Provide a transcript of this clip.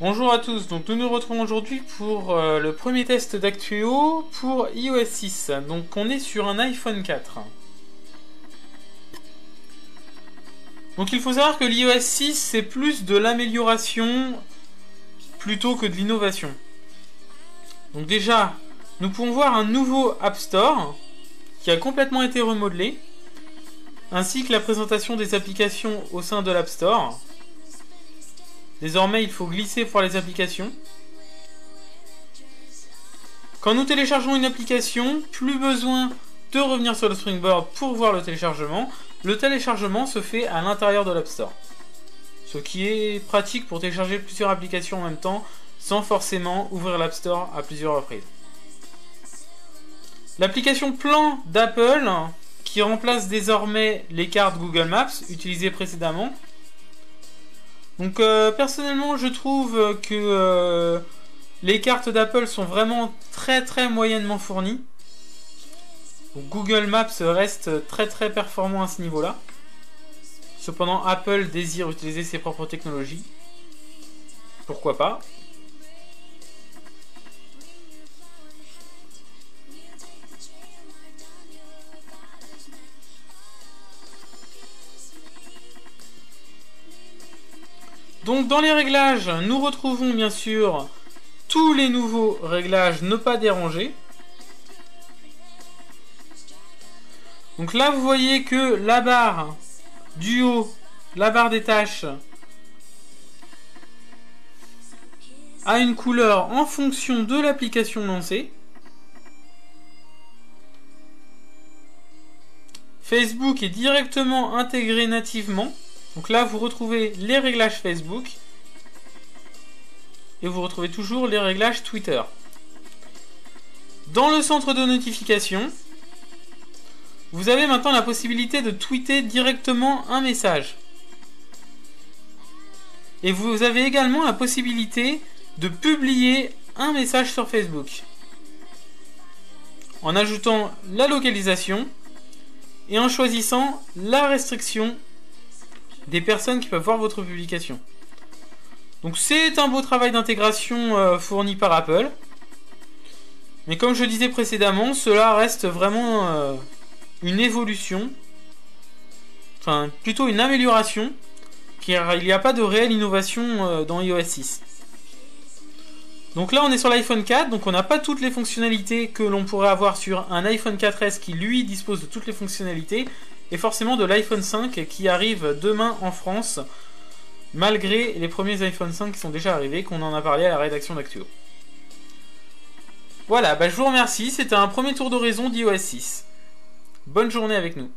Bonjour à tous, donc nous nous retrouvons aujourd'hui pour le premier test d'Actuo pour iOS 6. Donc on est sur un iPhone 4. Donc il faut savoir que l'iOS 6 c'est plus de l'amélioration plutôt que de l'innovation. Donc déjà, nous pouvons voir un nouveau App Store qui a complètement été remodelé, ainsi que la présentation des applications au sein de l'App Store. Désormais, il faut glisser pour les applications. Quand nous téléchargeons une application, plus besoin de revenir sur le Springboard pour voir le téléchargement. Le téléchargement se fait à l'intérieur de l'App Store. Ce qui est pratique pour télécharger plusieurs applications en même temps, sans forcément ouvrir l'App Store à plusieurs reprises. L'application Plan d'Apple, qui remplace désormais les cartes Google Maps utilisées précédemment. Donc personnellement je trouve que les cartes d'Apple sont vraiment très moyennement fournies. Donc, Google Maps reste très performant à ce niveau là. Cependant Apple désire utiliser ses propres technologies. Pourquoi pas? Donc dans les réglages, nous retrouvons bien sûr tous les nouveaux réglages ne pas déranger. Donc là vous voyez que la barre du haut, la barre des tâches, a une couleur en fonction de l'application lancée. Facebook est directement intégré nativement. Donc là, vous retrouvez les réglages Facebook et vous retrouvez toujours les réglages Twitter. Dans le centre de notification, vous avez maintenant la possibilité de tweeter directement un message. Et vous avez également la possibilité de publier un message sur Facebook en ajoutant la localisation et en choisissant la restriction des personnes qui peuvent voir votre publication. Donc c'est un beau travail d'intégration fourni par Apple. Mais comme je disais précédemment, cela reste vraiment une évolution. Enfin, plutôt une amélioration. Car il n'y a pas de réelle innovation dans iOS 6. Donc là on est sur l'iPhone 4, donc on n'a pas toutes les fonctionnalités que l'on pourrait avoir sur un iPhone 4S qui lui dispose de toutes les fonctionnalités. Et forcément de l'iPhone 5 qui arrive demain en France, malgré les premiers iPhone 5 qui sont déjà arrivés, qu'on en a parlé à la rédaction d'Actuo. Voilà, je vous remercie, c'était un premier tour d'horizon d'iOS 6. Bonne journée avec nous.